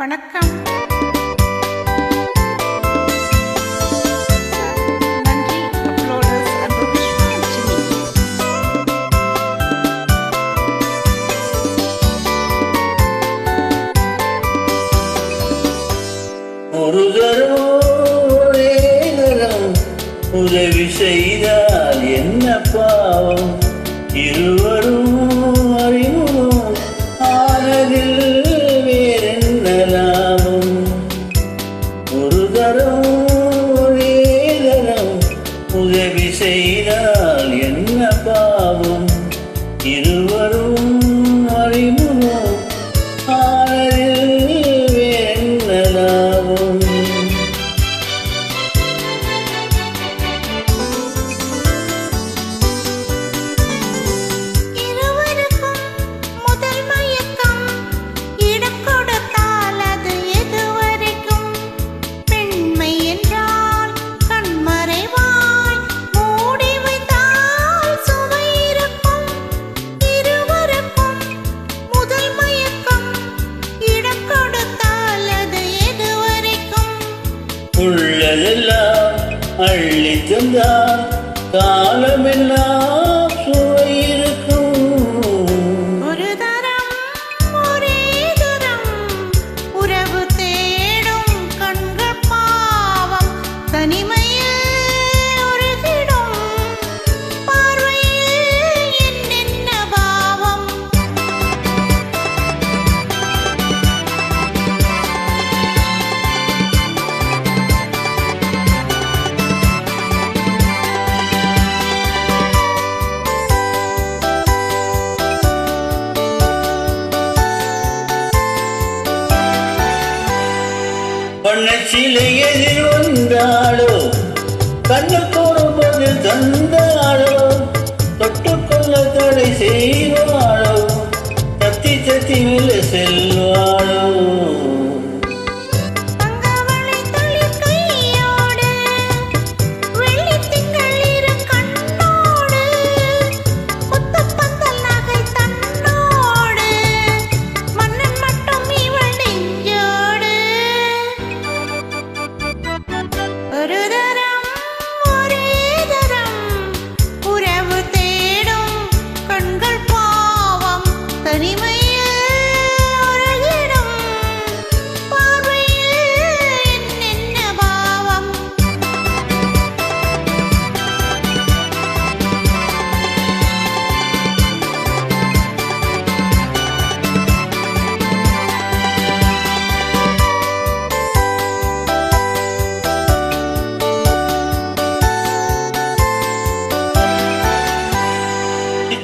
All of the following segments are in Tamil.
வணக்கம். நன்றி. அப்லோடர்ஸ் அன்பு விஷ்ணுலட்சுமி. ஒரு தரம் உதவி செய்தால் என்ன பாவம், இருவரும் அறிமுகம் ஆனதில் வேறென்ன லாபம். ஒரு தரம் உதவி செய்தால் என்ன பாவம், இருவரும் அறிமுகம் ஆனதில் வேறென்ன லாபம். உள்ளதெல்லாம் அள்ளி தந்தால் காலமெல்லாம் சுவை இருக்கும். ஒரு தரம் ஒரே தரம் உறவு தேடும் கண்கள் பாவம், தனிமையில் உருகிடும் பார்வையில் என்னென்ன பாவம். பண்ணச்சிலை எதிர் வந்தாளோ, கண்ணுக்கு ஒரு பதில் தந்தாளோ, தொட்டுக்கொள்ள தடை செய்வாளோ, தத்தி தத்தி மேல செல்வாளோ.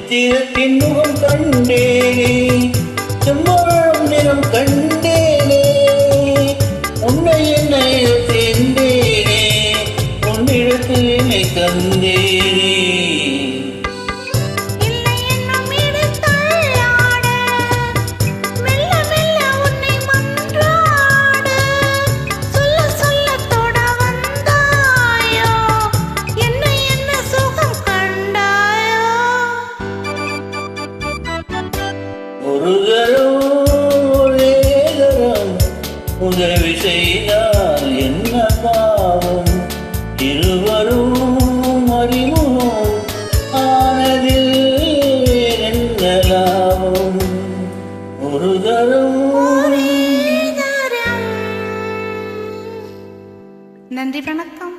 சித்திரத்தின் முகம் கண்டேனே, செம்மரம் நிறம் கண்டேனே, உன்னை என்னை சேர்ந்தேனே, உன்னிடத்தில் என்னை தந்தேனே. ஒரு தரம் உதவி செய்தால் என்ன பாவம், இருவரும் அறிமுகம் ஆனதில் என்ன லாபம். ஒரு தரம். நன்றி. வணக்கம்.